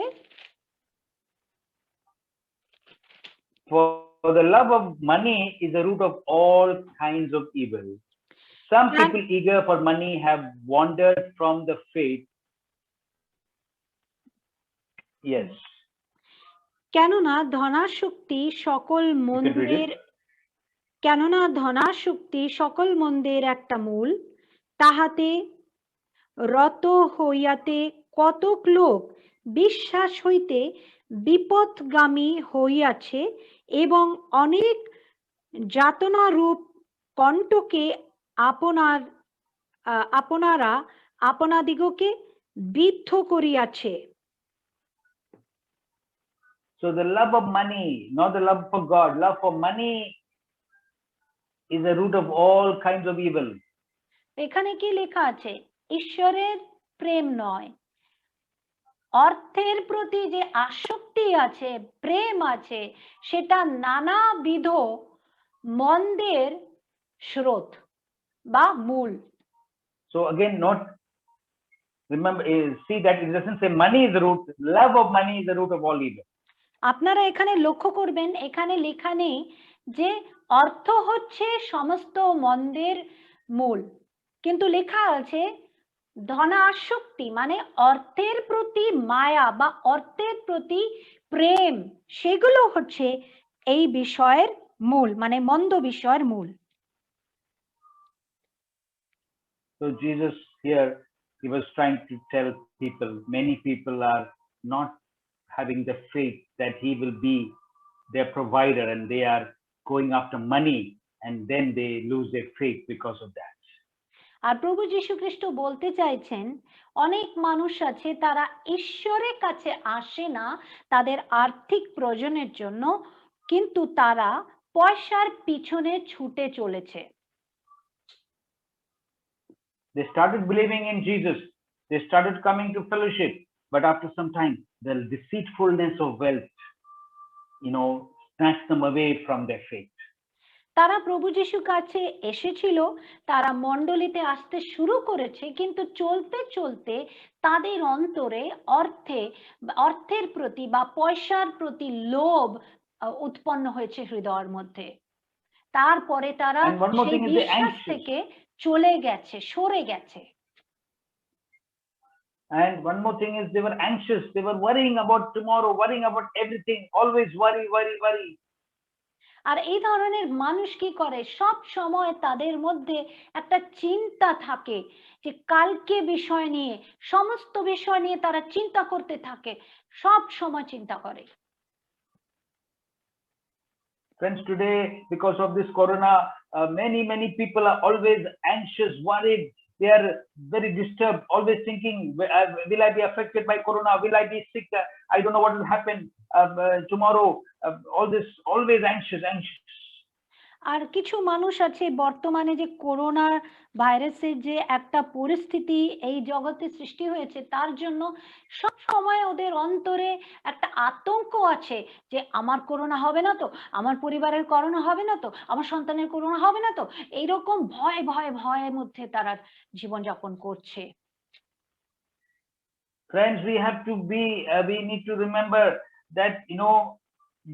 for the love of money is the root of all kinds of evil. Some people eager for money have wandered from the faith. Yes. কেননা ধনাসক্তি সকল মন্দের একটা মূল, তাহাতে রত হইয়াতে কতক লোক বিশ্বাস হইতে বিপথগামী হইয়াছে এবং অনেক যাতনারূপ কণ্টকে আপনারা আপনাদিগকে বিদ্ধ করিয়াছে। So the love of money, not the love for God, love for money is the root of all kinds of evil. এখানে কি লেখা আছে? ঈশ্বরের প্রেম নয়, অর্থের প্রতি যে আসক্তি আছে, প্রেম আছে, সেটা নানাবিধ মন্দের স্রোত বা মূল। So again, not remember, see that it doesn't say money is the root. Love of money is the root of all evil. আপনারা এখানে লক্ষ্য করবেন, এখানে লেখা নেই যে অর্থ হচ্ছে সমস্ত মন্দের মূল, কিন্তু লেখা আছে ধনাসক্তি মানে অর্থের প্রতি মায়া বা অর্থের প্রতি প্রেম, সেগুলো হচ্ছে এই বিষয়ের মূল, মানে মন্দ বিষয়ের মূল। So Jesus here, he was trying to tell people, many people are not having the faith that he will be their provider and they are going after money and then they lose their faith because of that. আর প্রভু যীশু খ্রিস্ট বলতে চাইছেন অনেক মানুষ আছে তারা ঈশ্বরের কাছে আসে না তাদের আর্থিক প্রয়োজনের জন্য, কিন্তু তারা পয়সার পিছনে ছুটে চলেছে। They started believing in Jesus, they started coming to fellowship, but after some time the deceitfulness of wealth, snatched them away from their faith. তারা প্রভু যীশুর কাছে এসেছিল, তারা মণ্ডলীতে আসতে শুরু করেছে, কিন্তু চলতে চলতে তাদের অন্তরে অর্থের প্রতি বা পয়সার প্রতি লোভ উৎপন্ন হয়েছে হৃদয়ের মধ্যে। তারপরে তারা সেই বিশ্বাস থেকে চলে গেছে, সরে গেছে। And one more thing is they were anxious, they were worrying about tomorrow, worrying about everything, always worry. আর এই ধরনের মানুষ কি করে, সব সময় তাদের মধ্যে একটা চিন্তা থাকে যে কালকে বিষয় নিয়ে, সমস্ত বিষয় নিয়ে তারা চিন্তা করতে থাকে, সব সময় চিন্তা করে। Friends, today because of this corona, many people are always anxious, worried. They are very disturbed, always thinking, will I be affected by corona, will I be sick, I don't know what will happen tomorrow, all this, always anxious. আর কিছু মানুষ আছে বর্তমানে যে করোনা ভাইরাসের যে একটা পরিস্থিতি এই জগতে সৃষ্টি হয়েছে, তার জন্য সব সময় ওদের অন্তরে একটা আতঙ্ক আছে যে আমার করোনা হবে না তো, আমার পরিবারের করোনা হবে না তো, আমার সন্তানের করোনা হবে না তো, এইরকম ভয়ের মধ্যে তারা জীবনযাপন করছে। Friends, we need to remember that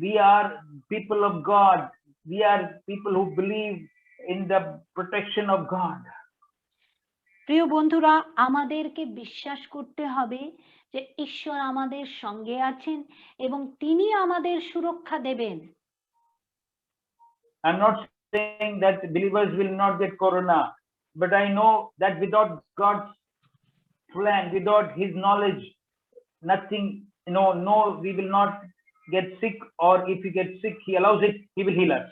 we are people of God. We are people who believe in the protection of God. প্রিয় বন্ধুরা, আমাদেরকে বিশ্বাস করতে হবে যে ঈশ্বর আমাদের সঙ্গে আছেন এবং তিনি আমাদের সুরক্ষা দেবেন। I'm not saying that believers will not get corona, but I know that without God's plan, without his knowledge, nothing, no, we will not get sick, or if we get sick, he allows it, he will heal us.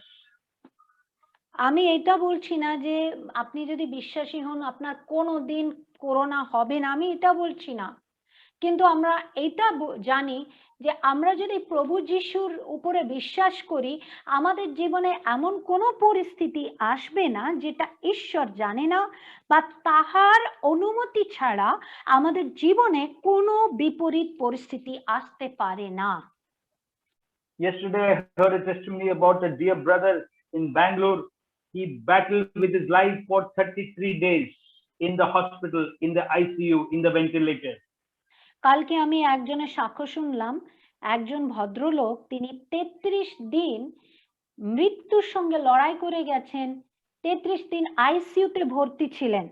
আমি এটা বলছি না যে আপনি যদি বিশ্বাসী হন আপনার কোনোদিন করোনা হবে না, আমি এটা বলছি না, কিন্তু আমরা এটা জানি যে আমরা যদি প্রভু যিশুর উপরে বিশ্বাস করি, আমাদের জীবনে এমন কোনো পরিস্থিতি আসবে না যেটা ঈশ্বর জানে না, বা তাহার অনুমতি ছাড়া আমাদের জীবনে কোনো বিপরীত পরিস্থিতি আসতে পারে না। Yesterday I heard a testimony about a dear brother in Bangalore. He battled with his life for 33 days in the hospital, in the ICU, in the ventilator. কালকে আমি একজনের সাক্ষ্য শুনলাম, একজন ভদ্রলোক, তিনি 33 দিন মৃত্যুর সঙ্গে লড়াই করে গেছেন, 33 দিন আইসিইউতে ভর্তি ছিলেন।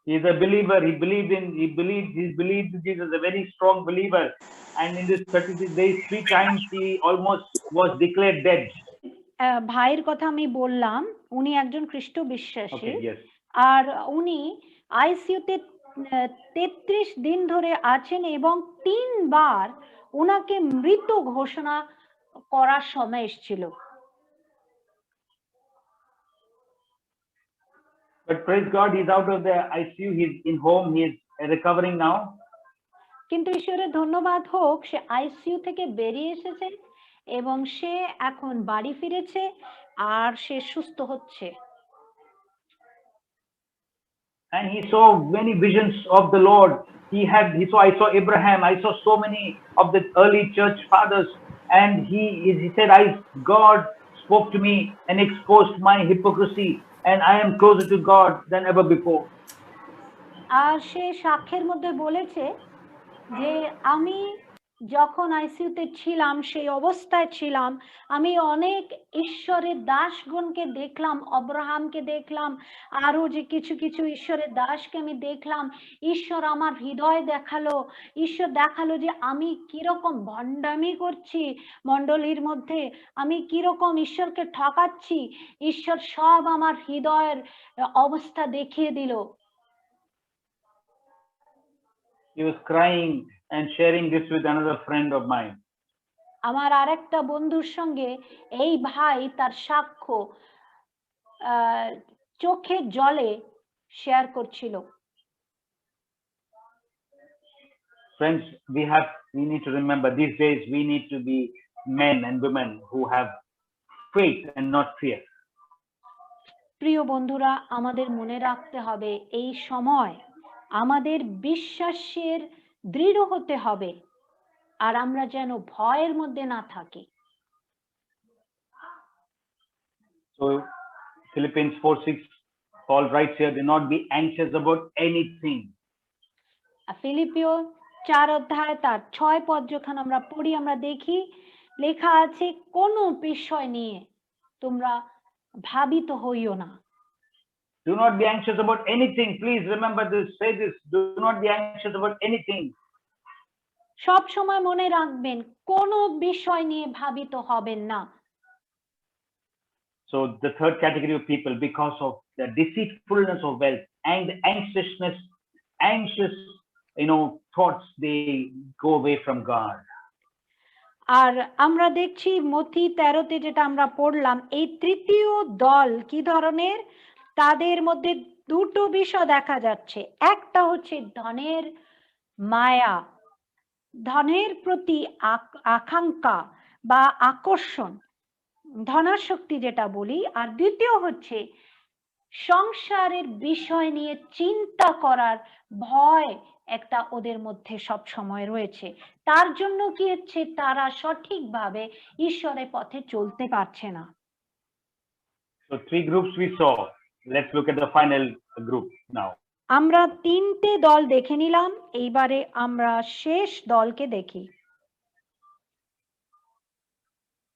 He is a believer. He believed Jesus, a very strong believer. And in this 33 days, 3 times he almost was declared dead. ভাইয়ের কথা আমি বললাম, উনি একজন খ্রিস্ট বিশ্বাসী। Okay, yes. আর উনি আইসিইউতে 33 দিন ধরে আছেন এবং 3 বার উনাকে মৃত ঘোষণা করার সময় এসেছিল। But praise God, he's out of the ICU. He's in home. He is recovering now. কিন্তু ঈশ্বরের ধন্যবাদ হোক, সে আইসিইউ থেকে বেরিয়ে এসেছে এবং সে এখন বাড়ি ফিরেছে আর সে সুস্থ হচ্ছে। And he saw many visions of the Lord. I saw Abraham. I saw so many of the early church fathers. And he said, God spoke to me and exposed my hypocrisy. And I am closer to God than ever before. আর সে সাক্ষ্যের মধ্যে বলেছে যে আমি যখন আইসিইউতে ছিলাম, সেই অবস্থায় ছিলাম, আমি অনেক ঈশ্বরের দাসগণকে দেখলাম, আব্রাহামকে দেখলাম, আরো যে কিছু কিছু ঈশ্বরের দাসকে আমি দেখলাম। ঈশ্বর আমার হৃদয় দেখালো, ঈশ্বর দেখালো যে আমি কিরকম ভণ্ডামি করছি মণ্ডলীর মধ্যে, আমি কিরকম ঈশ্বরকে ঠকাচ্ছি। ঈশ্বর সব আমার হৃদয়ের অবস্থা দেখিয়ে দিল। He was crying and sharing this with another friend of mine. আমার আরেকটা বন্ধুর সঙ্গে এই ভাই তার সাক্ষ্য চোখের জলে শেয়ার করছিল। Friends, we need to remember these days we need to be men and women who have faith and not fear. প্রিয় বন্ধুরা, আমাদের মনে রাখতে হবে এই সময় আমাদের বিশ্বাসের দৃঢ় হতে হবে, আর আমরা যেন ভয়ের মধ্যে না থাকি। So Philippians 4:6, Paul writes here, do not be anxious about anything. ফিলিপিও 4 অধ্যায় তার 6 পদ যখন আমরা পড়ি, আমরা দেখি লেখা আছে, কোনো বিষয় নিয়ে তোমরা ভাবিত হইও না। Do not be anxious about anything. Please remember this, say this. Do not be anxious about anything. সব সময় মনে রাখবেন, কোনো বিষয় নিয়ে ভাবিত হবেন না। So the third category of people, because of the deceitfulness of wealth and anxious, thoughts, they go away from God. আর আমরা দেখছি মথি 13-তে যেটা আমরা পড়লাম, এই তৃতীয় দল কি ধরনের, তাদের মধ্যে দুটো বিষয় দেখা যাচ্ছে। একটা হচ্ছে ধনের মায়া, ধনের প্রতি আকাঙ্ক্ষা বা আকর্ষণ, ধনাসক্তি যেটা বলি। আর দ্বিতীয় হচ্ছে সংসারের বিষয় নিয়ে চিন্তা করার ভয়, একটা ওদের মধ্যে সব সময় রয়েছে। তার জন্য কি হচ্ছে, তারা সঠিকভাবে ঈশ্বরের পথে চলতে পারছে না। So 3 groups we saw. Let's look at the final group now. আমরা 3টে দল দেখে নিলাম, এইবারে আমরা শেষ দলকে দেখি।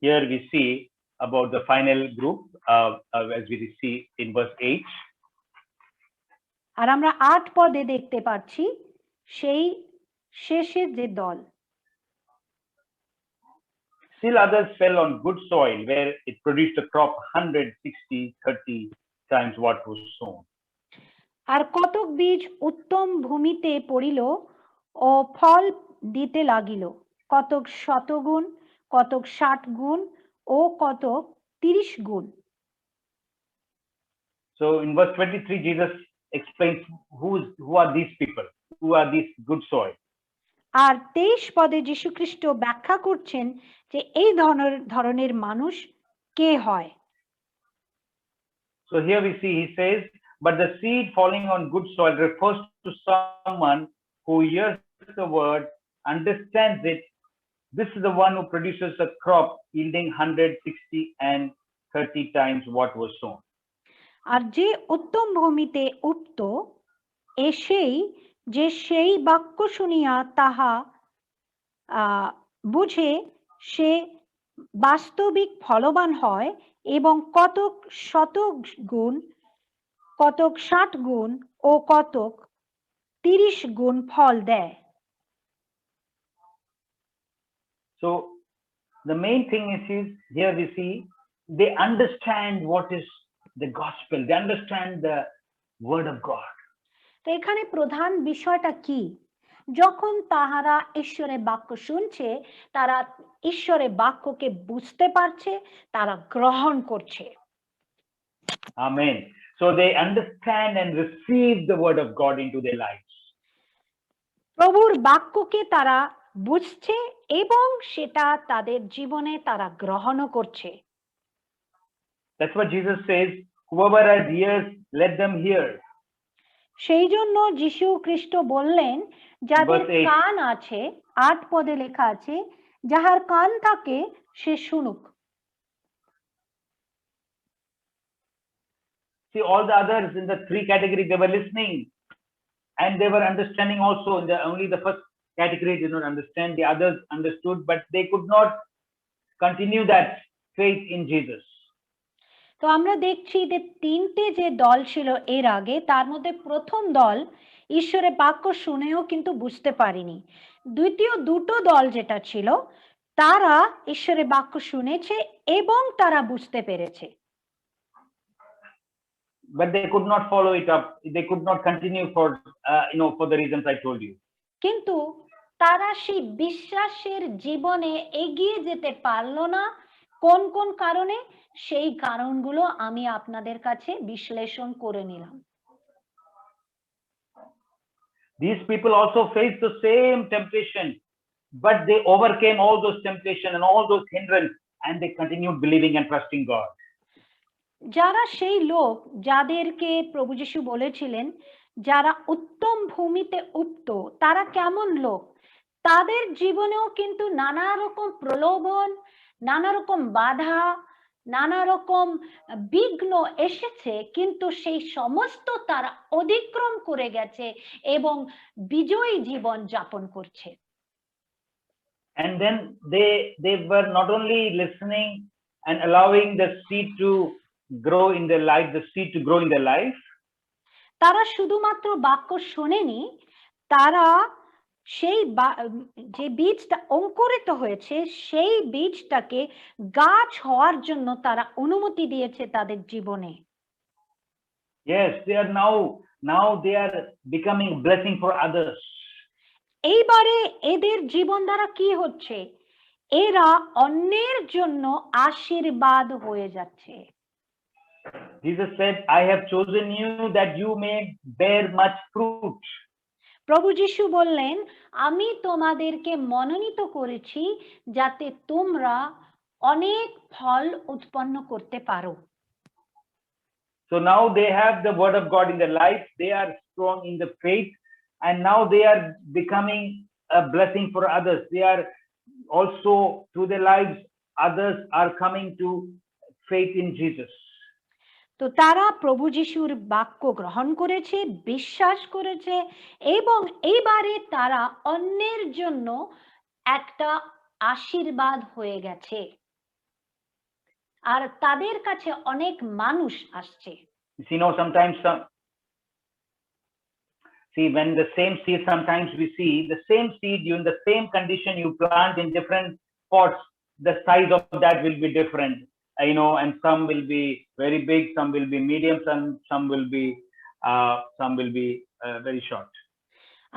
Here we see about the final group, as we see in verse 8. আর আমরা 8 পদে দেখতে পাচ্ছি সেই শেষের যে দল। Still others fell on good soil, where it produced a crop 160, 30 times what was sown. আর কতক বীজ উত্তম ভূমিতে পড়িল ও ফল দিতে লাগিল, কতক 100 গুণ, কতক 60 গুণ ও কতক 30 গুণ। So in verse 23, Jesus explains who are these people, who are these good soil. আর 23 পদে যীশুখ্রিস্ট ব্যাখ্যা করছেন যে এই ধরনের মানুষ কে হয়। So here we see, he says, but the seed falling on good soil refers to someone who hears the word, understands it. This is the one who produces a crop yielding 100, 60, and 30 times what was sown. আর যে উত্তম ভূমিতে উক্ত এসেই যে সেই বাক্য শুনিয়া তাহা বুঝে সে বাস্তবিক ফলবান হয় এবং কতক 100 গুণ, কতক 60 গুণ ও কতক 30 গুণ ফল দেয়। So the main thing is here we see they understand what is the gospel, they understand the word of God. তো এখানে প্রধান বিষয়টা কি? যখন তাহারা ঈশ্বরের বাক্য শুনছে, তারা ঈশ্বরের বাক্যকে বুঝতে পারছে, তারা গ্রহণ করছে। Amen. So they understand and receive the word of God into their lives. প্রভুর বাক্যকে তারা বুঝছে এবং সেটা তাদের জীবনে তারা গ্রহণও করছে। That's what Jesus says, whoever has ears, let them hear. সেই জন্য যীশু খ্রিস্ট বললেন, যাদের Verse 8. কান আছে, 8 পদে লেখা আছে, যাহার কান থাকে সে শুনুক। See, all the others in the 3 categories, they were listening and they were understanding also. Only the first category did not understand, the others understood, but they could not continue that faith in Jesus. তো আমরা দেখছি যে 3টে যে দল ছিল এর আগে, তার মধ্যে প্রথম দল ঈশ্বরের বাক্য শুনেও কিন্তু বুঝতে পারেনি। দ্বিতীয় দুটো দল যেটা ছিল, তারা ঈশ্বরের বাক্য শুনেছে এবং তারা বুঝতে পেরেছে। But they could not follow it up. They could not continue for for the reasons I told you. কিন্তু তারা সেই বিশ্বাসের জীবনে এগিয়ে যেতে পারলো না। কোন কোন কারণে? সেই কারণগুলো আমি আপনাদের কাছে বিশ্লেষণ করে নিলাম। These people also faced the same temptation, but they overcame all those temptations and all those hindrances, and they continued believing and trusting God. যারা সেই লোক যাদেরকে প্রভু যীশু বলেছিলেন যারা উত্তম ভূমিতে উক্ত, তারা কেমন লোক? তাদের জীবনেও কিন্তু নানা রকম প্রলোভন, নানা রকম বাধা, নানা রকম বিঘ্ন এসেছে, কিন্তু সেই সমস্ত তারা অতিক্রম করে গেছে এবং বিজয়ী জীবন যাপন করছে। And then they were not only listening and allowing the seed to grow in their life, the seed to grow in their life. তারা শুধুমাত্র বাক্য শোনেনি, তারা সেই যে বীজটা অঙ্কুরিত হয়েছে সেই বীজটাকে গাছ হওয়ার জন্য তারা অনুমতি দিয়েছে তাদের জীবনে। Yes, they are now they are becoming blessing for others. এইবারে এদের জীবন দ্বারা কি হচ্ছে? এরা অন্যের জন্য আশীর্বাদ হয়ে যাচ্ছে। Jesus said, I have chosen you that you may bear much fruit. প্রভু যীশু বললেন, আমি তোমাদেরকে মনোনীত করেছি যাতে তোমরা অনেক ফল উৎপন্ন করতে পারো। So now they have the word of God in their life, they are strong in the faith, and now they are becoming a blessing for others. They are also, through their lives, others are coming to faith in Jesus. তো তারা প্রভু যীশুর বাক্য গ্রহণ করেছে, বিশ্বাস করেছে এবং এইবারে তারা অন্যের জন্য একটা আশীর্বাদ হয়ে গেছে, আর তাদের কাছে অনেক মানুষ আসছে। Sometimes when the same seed, sometimes we see the same seed, you in the same condition you plant in different pots, the size of that will be different. And some will be very big, some will be medium, some will be some will be very short.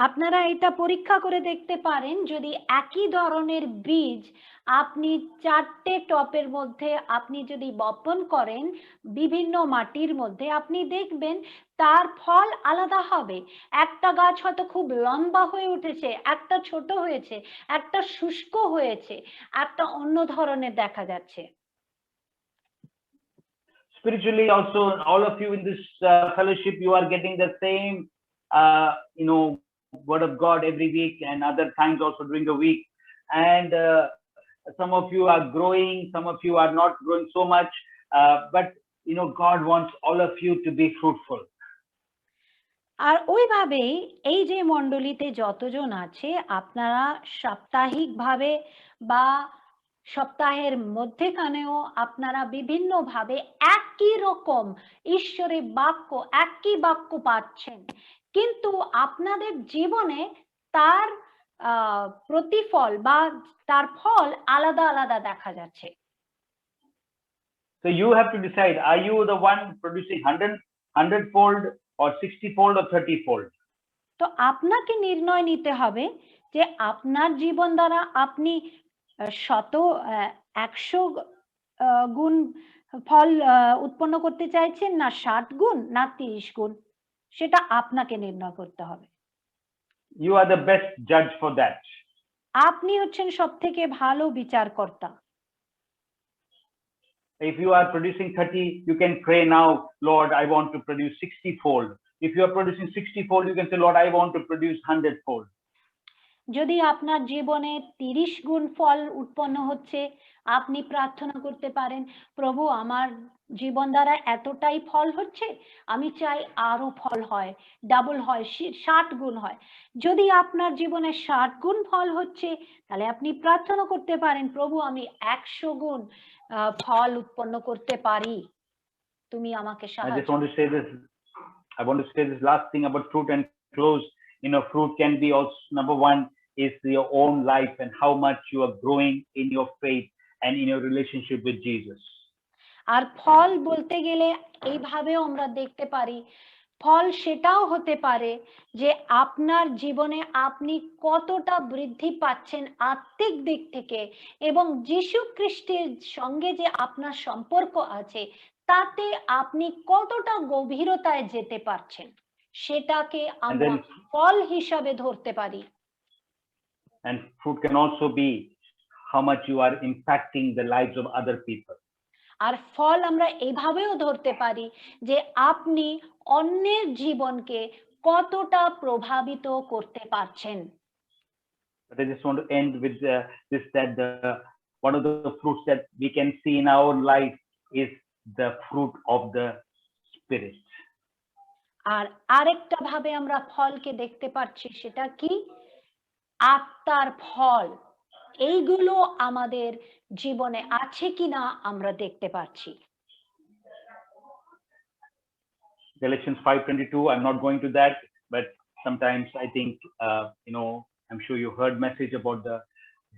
আপনারা এটা পরীক্ষা করে দেখতে পারেন, যদি একই ধরনের বীজ আপনি 4টে টপের মধ্যে আপনি যদি বপন করেন বিভিন্ন মাটির মধ্যে, আপনি দেখবেন তার ফল আলাদা হবে। একটা গাছ হয়তো খুব লম্বা হয়ে উঠেছে, একটা ছোট হয়েছে, একটা শুষ্ক হয়েছে, একটা অন্য ধরনের দেখা যাচ্ছে। Spiritually also, all of you in this fellowship, you are getting the same word of God every week, and other times also during the week, and some of you are growing, some of you are not growing so much, but God wants all of you to be fruitful. আর ওইভাবেই এই যে মণ্ডলীতে যতজন আছে, আপনারা সাপ্তাহিকভাবে বা সপ্তাহের মধ্যেখানেও আপনারা বিভিন্নভাবে একই রকম ঈশ্বরের বাক্য, একই বাক্য পাচ্ছেন, কিন্তু আপনাদের জীবনে তার প্রতিফল বা তার ফল আলাদা আলাদা দেখা যাচ্ছে। So you have to decide, are you the one producing 100-fold or 60-fold or 30-fold? তো আপনাকে নির্ণয় নিতে হবে যে আপনার জীবন দ্বারা আপনি 100 গুণ ফল উৎপন্ন করতে চাইছেন, না 60 গুণ, না 30 গুণ, সেটা আপনাকে নির্ণয় করতে হবে। You are the best judge for that. আপনি হচ্ছেন সবথেকে ভালো বিচারকর্তা। If you are producing 30, you can pray now, Lord, I want to produce 60-fold. If you are producing 60-fold, you can say, Lord, I want to produce 100-fold. যদি আপনার জীবনে 30 গুণ ফল উৎপন্ন হচ্ছে, আপনি প্রার্থনা করতে পারেন, প্রভু আমার জীবন দ্বারা এতটাই ফল হচ্ছে, আমি চাই আরো ফল হয়, ডাবল হয়, 60 গুণ হয়। যদি আপনার জীবনে 60 গুণ ফল হচ্ছে, তাহলে আপনি প্রার্থনা করতে পারেন, প্রভু আমি 100 গুণ ফল উৎপন্ন করতে পারি, তুমি আমাকে সাহায্য। I want to say this last thing about fruit and close. Fruit can be also, number one is your own life and how much you are growing in your faith and in your relationship with Jesus. আর ফল বলতে গেলে এইভাবেও আমরা দেখতে পারি, ফল সেটাও হতে পারে যে আপনার জীবনে আপনি কতটা বৃদ্ধি পাচ্ছেন আত্মিক দিক থেকে, এবং যীশু খ্রিস্টের সঙ্গে যে আপনার সম্পর্ক আছে তাতে আপনি কতটা গভীরতায় যেতে পারছেন, সেটাকে আমরা ফল হিসাবে ধরতে পারি। And fruit can also be how much you are impacting the lives of other people. আর ফল আমরা এইভাবেও ধরতে পারি যে আপনি অন্যের জীবনকে কতটা প্রভাবিত করতে পারছেন। But I just want to end with this, that one of the fruits that we can see in our life is the fruit of the Spirit. আর আরেকটা ভাবে আমরা ফলকে দেখতে পাচ্ছি, সেটা কি? আত্মার ফল। এইগুলো আমাদের জীবনে আছে কিনা আমরা দেখতে পাচ্ছি। Galatians 5:22, I'm not going to that, but sometimes I think I'm sure you heard message about the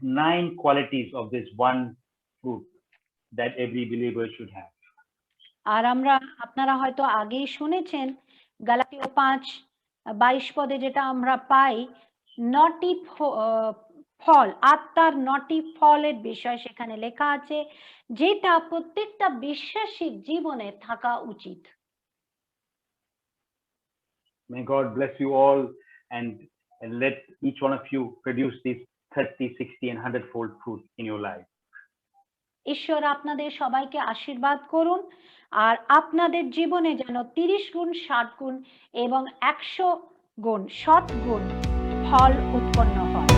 9 qualities of this one fruit that every believer should have. আর আপনারা হয়তো আগেই শুনেছেন গালাতীয় 5:22 পদে যেটা আমরা পাই, 9টি ফল, আত্মার 9টি ফলের বিষয় সেখানে লেখা আছে, যেটা প্রত্যেকটা বিশ্বাসীর জীবনে থাকা উচিত। May God bless you all and let each one of you produce these 30, 60 and 100-fold fruit in your life. ঈশ্বর আপনাদের সবাইকে আশীর্বাদ করুন, আর আপনাদের জীবনে যেন 30 গুণ, 60 গুণ এবং 100 গুণ, 100 গুণ ফল উৎপন্ন হয়।